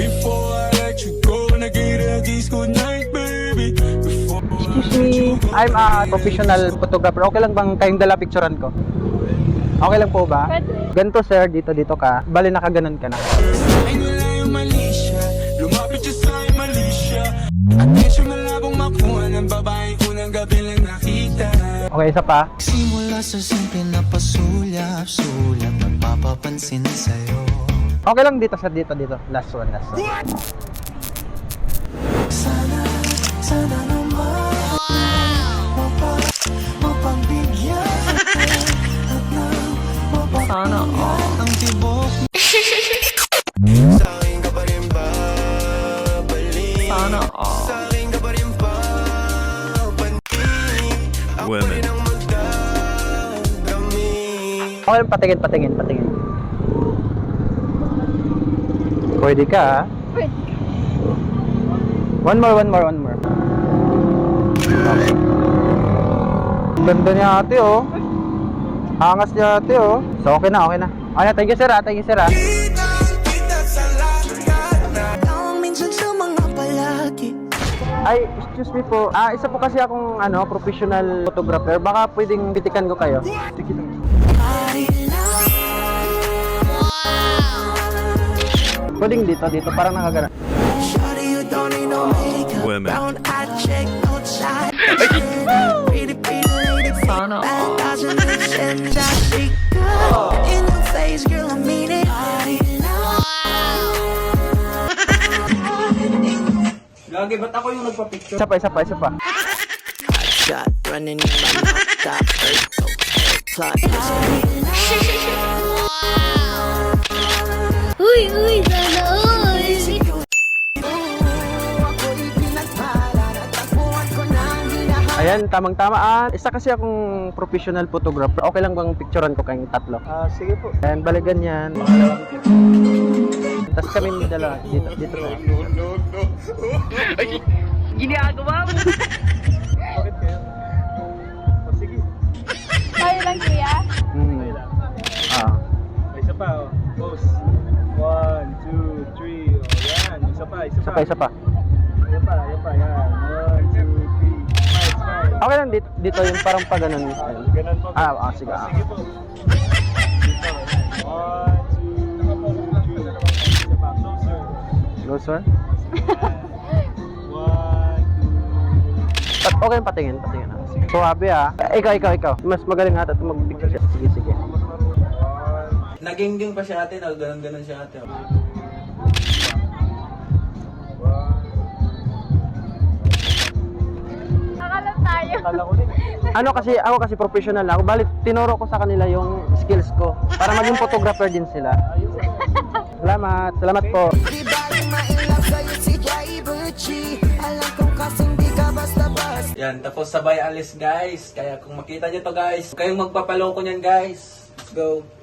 Before I let you go, nag-i-ragis good night, baby. Excuse me, I'm a professional photographer. Okay lang bang kayong dala picturean ko? Okay lang po ba? Pwede. Ganito sir, dito ka. Bali nakaganon ka na. Ay wala yung mali siya, lumapit siya sa'yo mali siya. At medyo malabong makuha ng babae ko ng gabi lang nakita. Okay, isa pa. Simula sa simple na pasulyap-sulyap, nagpapapansin sa'yo. Okay lang dito sir, dito. Last one. Sana naman mapagbigyan at Sana all. ang tibok. Sa'kin ka pa rin babalik. Sana all. Sa'kin ka pa rin babalik. Ako pa rin ang magdadami. Okay lang, patingin. Pwede ka ha? Pwede. One more. Okay. Ganda niya ate oh. Angas niya ate oh. So okay na. Ay, thank you sir ha. Kita sa lahat. Tawang minsan sa mga palagi. Ay, excuse me po. Isa po kasi akong professional photographer. Baka pwedeng bitikan ko kayo. Sige. Pwedeng dito. Parang nakagana. Shawty, you don't need no makeup. Brown eye check, no side. Pretty lady, Sana all. doesn't listen, that she good. In the face, girl, I mean it. Lagi, ba't ako yung nagpa-picture? Isa pa. Shot running in my mouth, top first, so plot. Uy, sana all. Ayan, tamang-tama. Isa kasi akong professional photographer. Okay lang bang picturean ko kayong tatlo? Sige po. Ayan, bali ganyan. Tapos kami may dala. Dito. Ginagawa mo. Bakit kayo? Sige. Tayo lang, kuya. Isa pa, oh. Pose. 1, 2, 3. Oh, yan. Isa pa. Isa pa. Yan pa. Yan. 1, 2, 3. Smile. Okay lang dito yung parang pa ganun. Ganun po. Sige. Sige po. Dito. 1, 2, 3. Isa pa. Closer. Closer. Yan. 1, 2. Okay lang patingin. Suwabe Ikaw. Mas magaling ata ito mag-picture siya. Sige. Naging pa siya ate, nagganon siya ate. Nakalam tayo. Ako kasi professional ako. Bali, tinuro ko sa kanila yung skills ko para maging photographer din sila. Salamat po. Di ba yung ma-inlove sa'yo si Jai Bucci? Alam kong kasing di ka basta-basta. Yan, tapos sabay alis guys. Kaya kung makita nyo to guys, kayong magpapaloko niyan guys. Let's go.